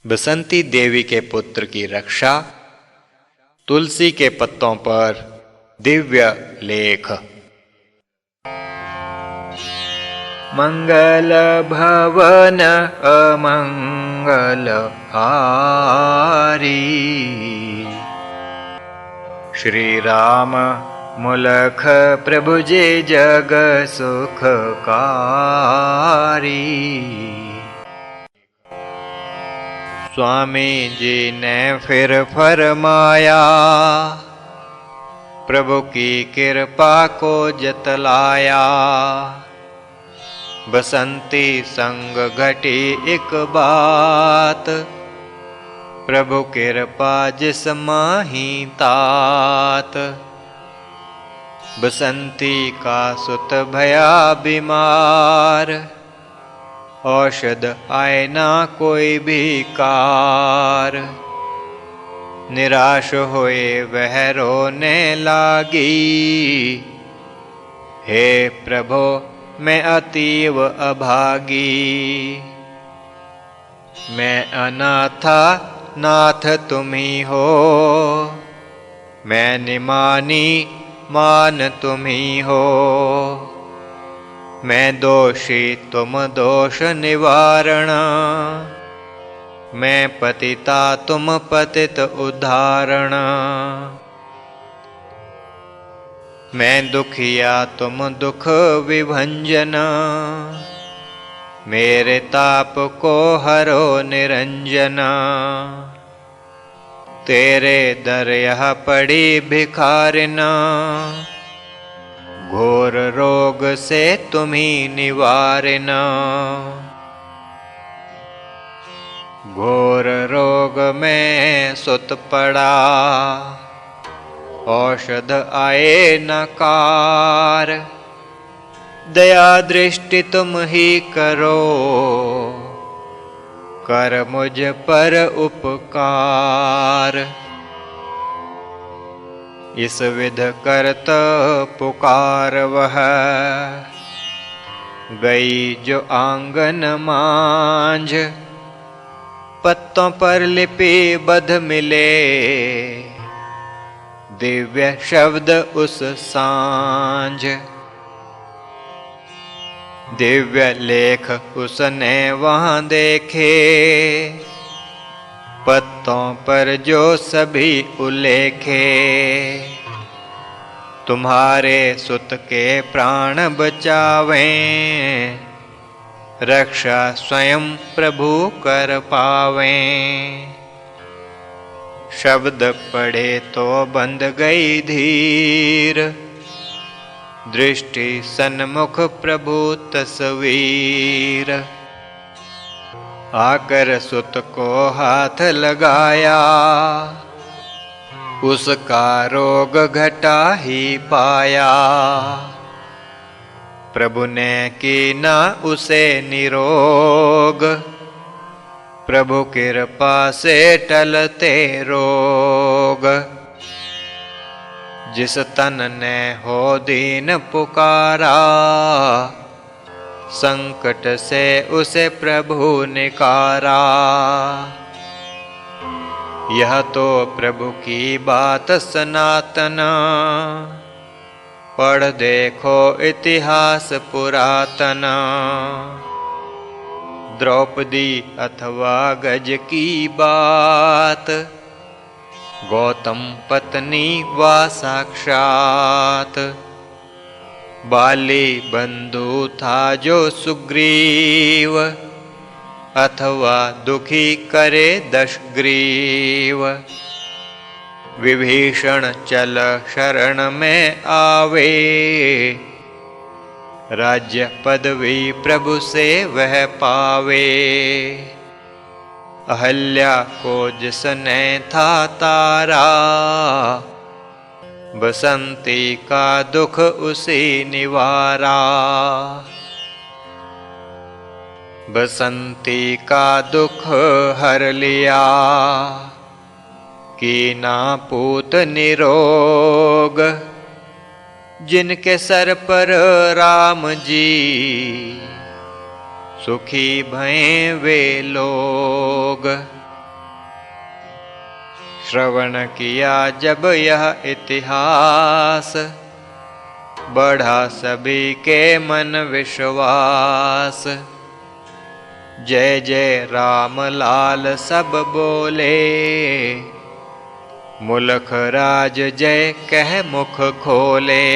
बसंती देवी के पुत्र की रक्षा। तुलसी के पत्तों पर दिव्य लेख। मंगल भवन अमंगल हारी, श्री राम मुलख प्रभु जे जग सुखकारी। स्वामी जी ने फिर फरमाया, प्रभु की कृपा को जतलाया। बसंती संग घटी एक बात, प्रभु कृपा जिस माही तात। बसंती का सुत भया बीमार, औषध आए ना कोई भी कार। निराश होए वह रोने लागी, हे प्रभो मैं अतीव अभागी। मैं अनाथा नाथ तुम ही हो, मैं निमानी मान तुम ही हो। मैं दोषी तुम दोष निवारण, मैं पतिता तुम पतित उद्धारण। मैं दुखिया तुम दुख विभंजन, मेरे ताप को हरो निरंजन। तेरे दर यह पड़ी भिखारिना, घोर रोग से तुम्ही निवारिना। घोर रोग में सुत पड़ा, औषध आए न कार। दया दृष्टि तुम ही करो, कर मुझ पर उपकार। इस विध करत पुकार वह, गई जो आंगन मांझ। पत्तों पर लिपि बध मिले, दिव्य शब्द उस सांझ। दिव्य लेख उसने वहां देखे, पत्तों पर जो सभी उल्लेखे। तुम्हारे सुत के प्राण बचावें, रक्षा स्वयं प्रभु कर पावें। शब्द पढ़े तो बंध गई धीर, दृष्टि सन्मुख प्रभु तस्वीर। आकर सुत को हाथ लगाया, उसका रोग घटा ही पाया। प्रभु ने कीना उसे निरोग, प्रभु कृपा से टलते रोग। जिस तन ने हो दीन पुकारा, संकट से उसे प्रभु निकारा। यह तो प्रभु की बात सनातन, पढ़ देखो इतिहास पुरातन। द्रौपदी अथवा गज की बात, गौतम पत्नी वा साक्षात। बाली बंधु था जो सुग्रीव, अथवा दुखी करे दशग्रीव। विभीषण चल शरण में आवे, राज्य पदवी प्रभु से वह पावे। अहल्या को जिसने था तारा, बसंती का दुख उसी निवारा। बसंती का दुख हर लिया, कीना पूत निरोग। जिनके सर पर राम जी, सुखी भये वे लोग। श्रवण किया जब यह इतिहास, बढ़ा सभी के मन विश्वास। जय जय राम लाल सब बोले, मुलख राज जय कह मुख खोले।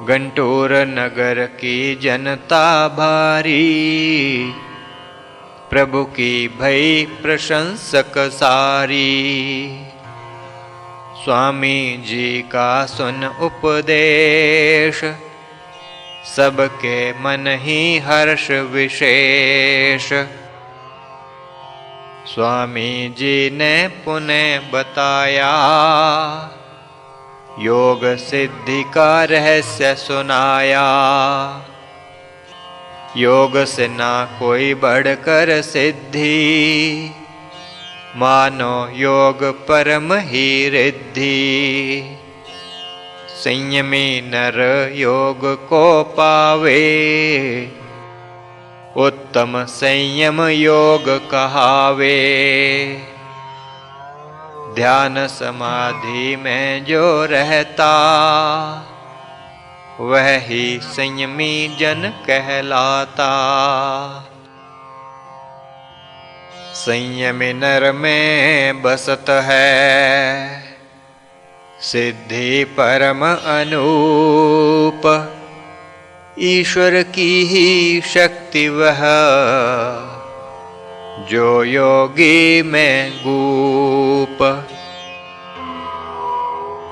गंटूर नगर की जनता भारी, प्रभु की भई प्रशंसक सारी। स्वामी जी का सुन उपदेश, सबके मन ही हर्ष विशेष। स्वामी जी ने पुनः बताया, योग सिद्धि का रहस्य सुनाया। योग से ना कोई बढ़कर सिद्धि, मानो योग परम ही रिद्धि। संयमी नर योग को पावे, उत्तम संयम योग कहावे। ध्यान समाधि में जो रहता, वह ही संयमी जन कहलाता। संयमी नर में बसत है, सिद्धि परम अनूप। ईश्वर की ही शक्ति वह, जो योगी में गूप।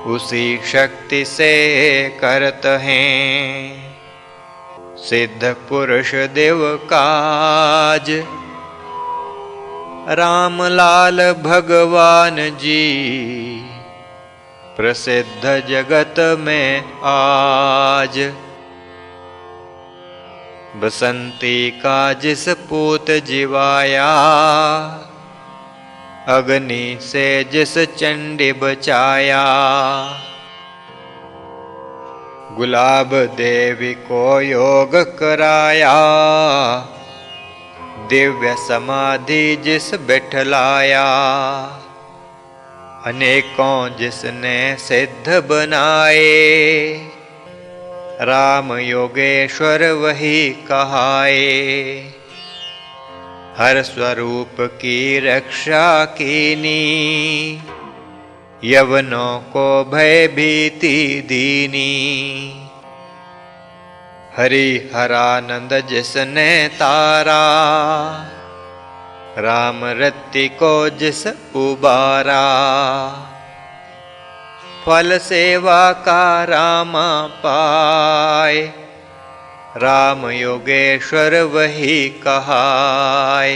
उसी शक्ति से करत हैं, सिद्ध पुरुष देव काज। राम लाल भगवान जी, प्रसिद्ध जगत में आज। बसंती का जिस पूत जिवाया, अग्नि से जिस चंडी बचाया। गुलाब देवी को योग कराया, दिव्य समाधि जिस बैठलाया। अनेकों जिसने सिद्ध बनाए, राम योगेश्वर वही कहाए। हर स्वरूप की रक्षा कीनी, यवनों को भय भीति दीनी। हरि हरानंद जिसने तारा, राम रत्ति को जिस उबारा। फल सेवा का रामा पाए, राम योगेश्वर वही कहाय।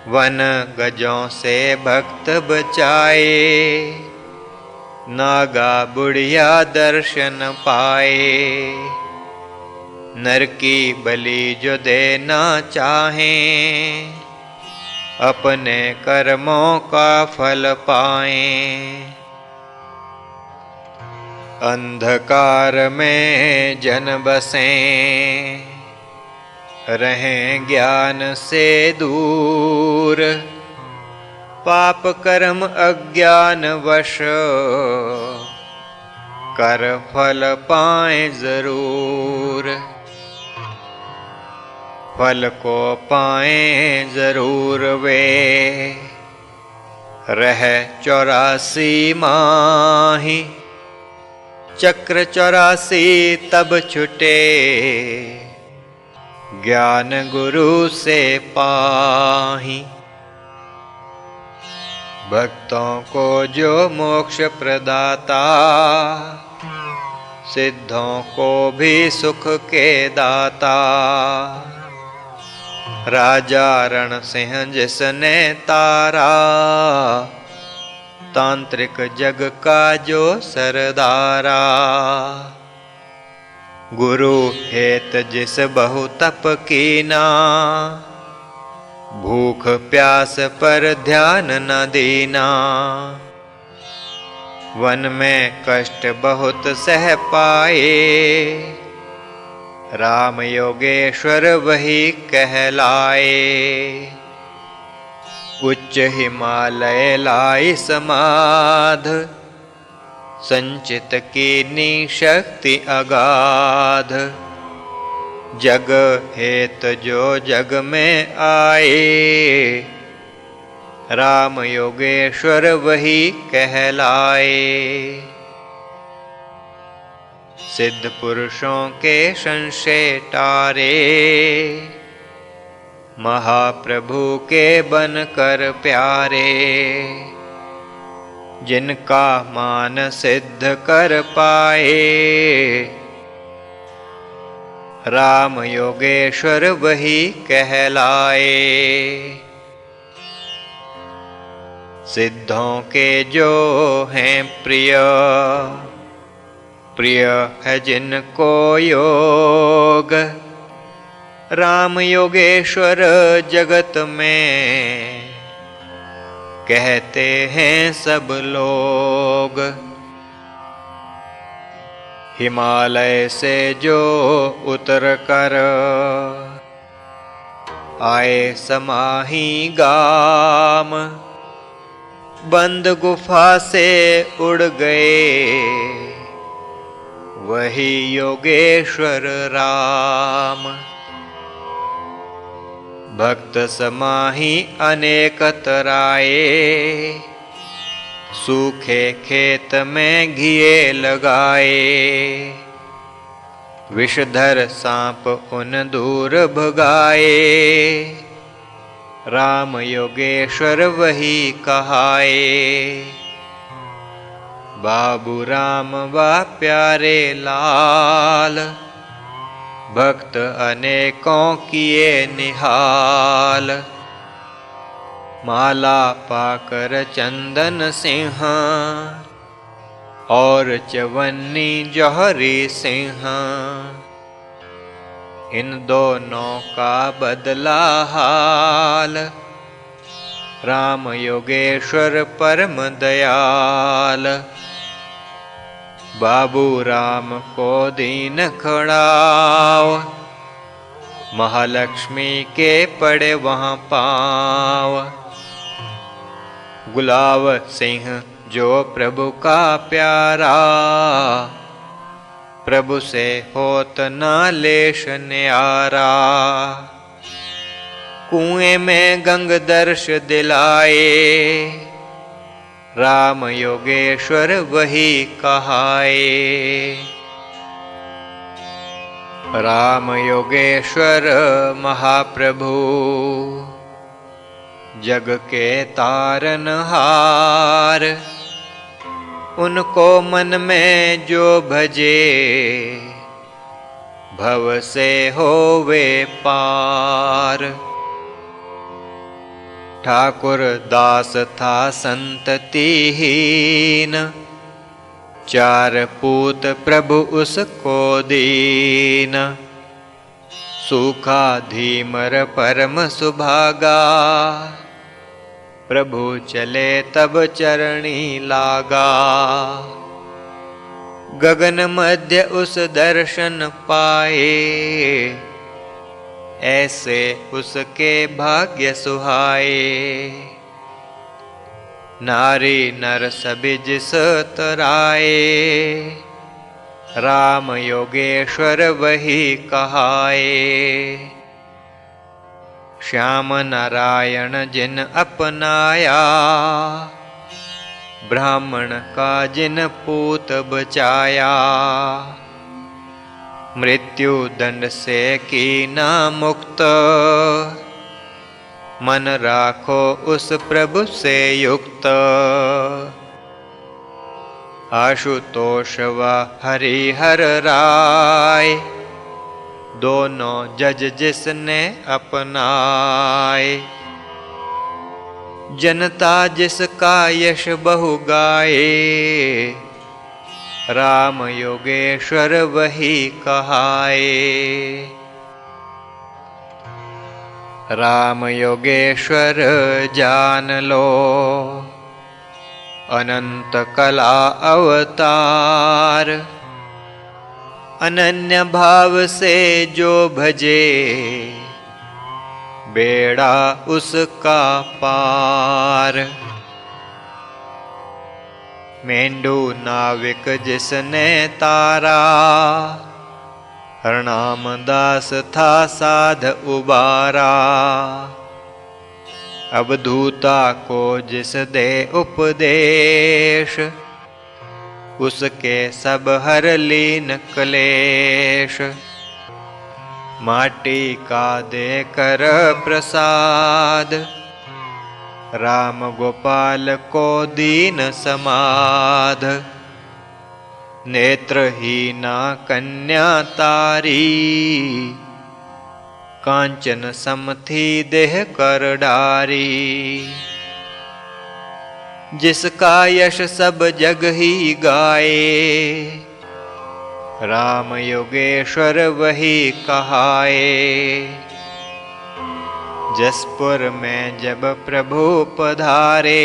वन गजों से भक्त बचाए, नागा बुढ़िया दर्शन पाए। नर की बलि जो देना चाहें, अपने कर्मों का फल पाएं। अंधकार में जन बसें, रहें ज्ञान से दूर। पाप कर्म अज्ञान वश, कर फल पाएं जरूर। फल को पाएं जरूर वे, रह 84 माही। चक्र 84 तब छुटे, ज्ञान गुरु से पाही। भक्तों को जो मोक्ष प्रदाता, सिद्धों को भी सुख के दाता। राजा रण सिंह जिसने तारा, तांत्रिक जग का जो सरदारा। गुरु हेत जिस बहु तप कीना, भूख प्यास पर ध्यान न देना। वन में कष्ट बहुत सह पाए, राम योगेश्वर वही कहलाए। उच्च हिमालय लाई समाध, संचित कीनी शक्ति अगाध। जग हेत जो जग में आए, राम योगेश्वर वही कहलाए। सिद्ध पुरुषों के संशय टारे, महाप्रभु के बन कर प्यारे। जिनका मान सिद्ध कर पाए, राम योगेश्वर वही कहलाए। सिद्धों के जो हैं प्रिय, प्रिय है जिनको योग। राम योगेश्वर जगत में कहते हैं सब लोग। हिमालय से जो उतर कर आए समाही गाम, बंद गुफा से उड़ गए वही योगेश्वर राम। भक्त समाही अनेक तराए, सूखे खेत में घिए लगाए। विषधर सांप उन दूर भगाए, राम योगेश्वर वही कहाए। बाबू राम वा प्यारे लाल, भक्त अनेकों किए निहाल। माला पाकर चंदन सिंह, और चवन्नी जौहरी सिंह। इन दोनों का बदला हाल, राम योगेश्वर परम दयाल। बाबू राम को दीन खड़ाव, महालक्ष्मी के पड़े वहाँ पाँव। गुलाब सिंह जो प्रभु का प्यारा, प्रभु से होत ना लेश न्यारा। कुएं में गंग दर्श दिलाए, राम योगेश्वर वही कहाए। राम योगेश्वर महाप्रभु, जग के तारनहार। उनको मन में जो भजे, भव से होवे पार। ठाकुर दास था संततिहीन, चार पूत प्रभु उसको दीन। सूखा धीमर परम सुभागा, प्रभु चले तब चरणी लागा। गगन मध्य उस दर्शन पाए, ऐसे उसके भाग्य सुहाए। नारी नर सभी जिस तराए, राम योगेश्वर वही कहाए। श्याम नारायण जिन अपनाया, ब्राह्मण का जिन पूत बचाया। मृत्यु दंड से कीना मुक्त, मन राखो उस प्रभु से युक्त। आशुतोष व हरिहर राय, दोनों जज जिसने अपनाए। जनता जिसका यश बहु गाए, राम योगेश्वर वही कहाए। राम योगेश्वर जान लो, अनंत कला अवतार। अनन्य भाव से जो भजे, बेड़ा उसका पार। मेंढू नाविक जिसने तारा, हरनाम दास था साध उबारा। अवधूता को जिस दे उपदेश, उसके सब हर लीन क्लेश। माटी का देकर प्रसाद, राम गोपाल को दीन समाध। नेत्रहीना कन्या तारी, कांचन समथी देह कर डारी। जिसका यश सब जग ही गाए, राम योगेश्वर वही कहाए। जसपुर में जब प्रभु पधारे,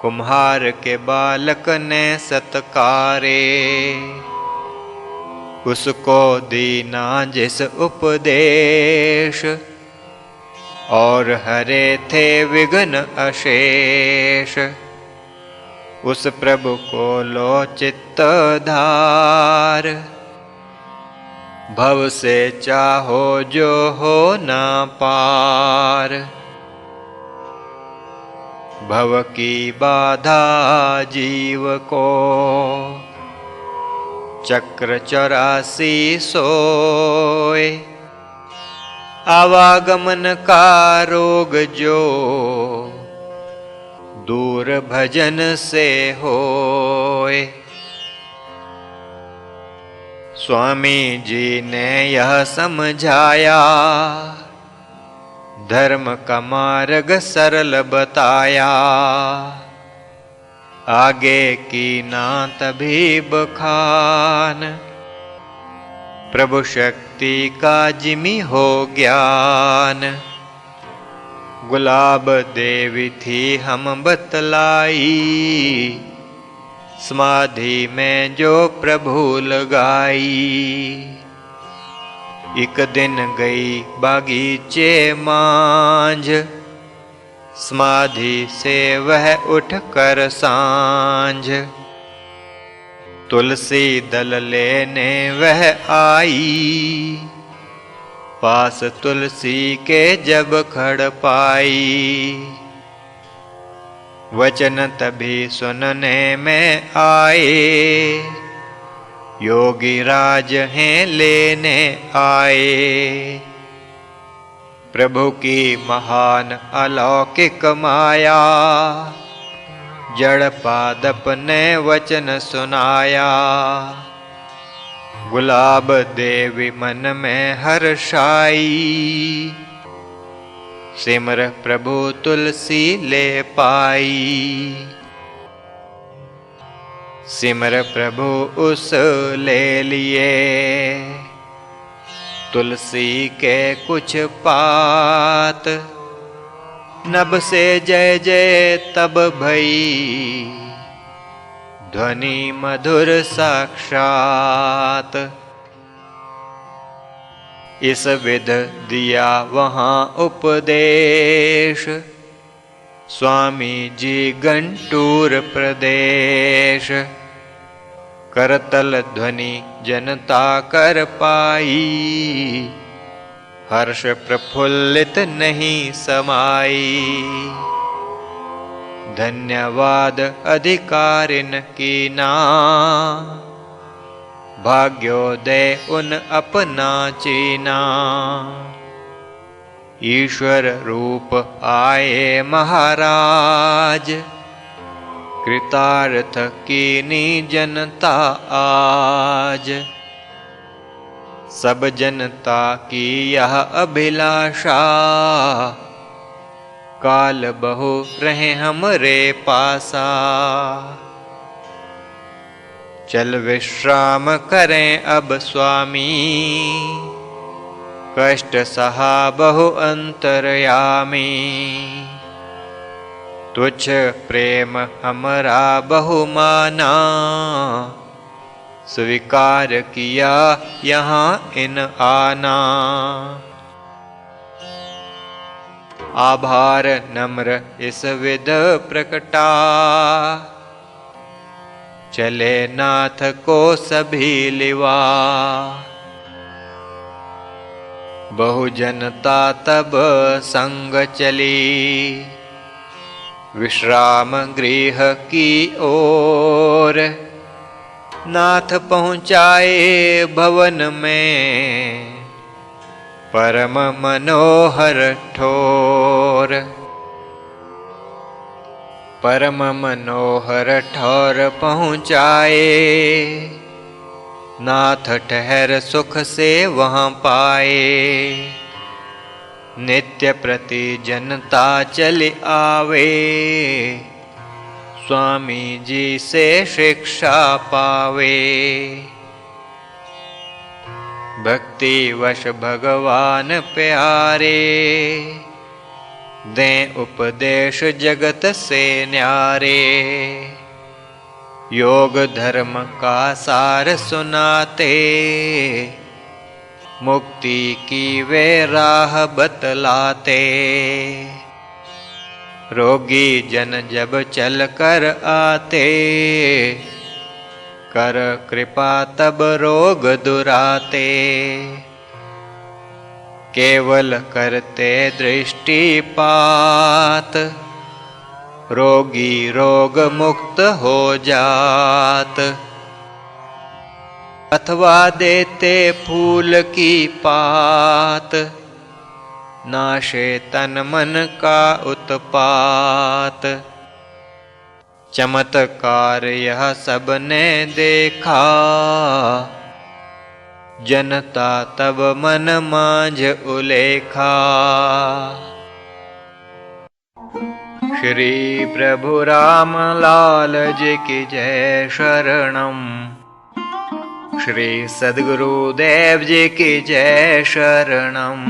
कुम्हार के बालक ने सत्कारे। उसको दीना जिस उपदेश, और हरे थे विघ्न अशेष। उस प्रभु को लो चित्त धार, भव से चाहो जो हो ना पार। भव की बाधा जीव को, चक्र 84 सोए। आवागमन का रोग जो, दूर भजन से होए। स्वामी जी ने यह समझाया, धर्म का मार्ग सरल बताया। आगे की ना तभी बखान, प्रभु शक्ति का जिमी हो ज्ञान। गुलाब देवी थी हम बतलाई, समाधि में जो प्रभु लगाई। एक दिन गई बागीचे मांझ, समाधि से वह उठ कर सांझ। तुलसी दल लेने वह आई, पास तुलसी के जब खड़ पाई। वचन तभी सुनने में आए, योगी राज हैं लेने आए। प्रभु की महान अलौकिक माया, जड़ पादप ने वचन सुनाया। गुलाब देवी मन में हर्षाई, सिमर प्रभु तुलसी ले पाई। सिमर प्रभु उस ले लिए, तुलसी के कुछ पात। नभ से जय जय तब भई, ध्वनि मधुर साक्षात। इस विध दिया वहाँ उपदेश, स्वामी जी गंटूर प्रदेश। करतल ध्वनि जनता कर पाई, हर्ष प्रफुल्लित नहीं समाई। धन्यवाद अधिकारिन की ना, भाग्योदय उन अपना चीना। ईश्वर रूप आए महाराज, कृतार्थ कीनी जनता आज। सब जनता की यह अभिलाषा, काल बहु रहे हमरे पासा। चल विश्राम करें अब स्वामी, कष्ट सहा बहु अंतर्यामी। तुच्छ प्रेम हमरा बहु माना, स्वीकार किया यहाँ इन आना। आभार नम्र इस विध प्रकटा, चले नाथ को सभी लिवा। बहु जनता तब संग चली, विश्राम गृह की ओर। नाथ पहुँचाए भवन में, परम मनोहर ठोर। परम मनोहर ठौर पहुँचाए, नाथ ठहर सुख से वहाँ पाए। नित्य प्रति जनता चल आवे, स्वामी जी से शिक्षा पावे। भक्ति वश भगवान प्यारे, दें उपदेश जगत से न्यारे। योग धर्म का सार सुनाते, मुक्ति की वे राह बतलाते। रोगी जन जब चल कर आते, कर कृपा तब रोग दुराते। केवल करते दृष्टिपात, रोगी रोग मुक्त हो जात। अथवा देते फूल की पात, नाशे तन मन का उत्पात। चमत्कार यह सबने देखा, जनता तब मन मांझ उलेखा। श्री प्रभु राम लाल जी की जय शरणम। श्री सद्गुरुदेव जी की जय शरणम।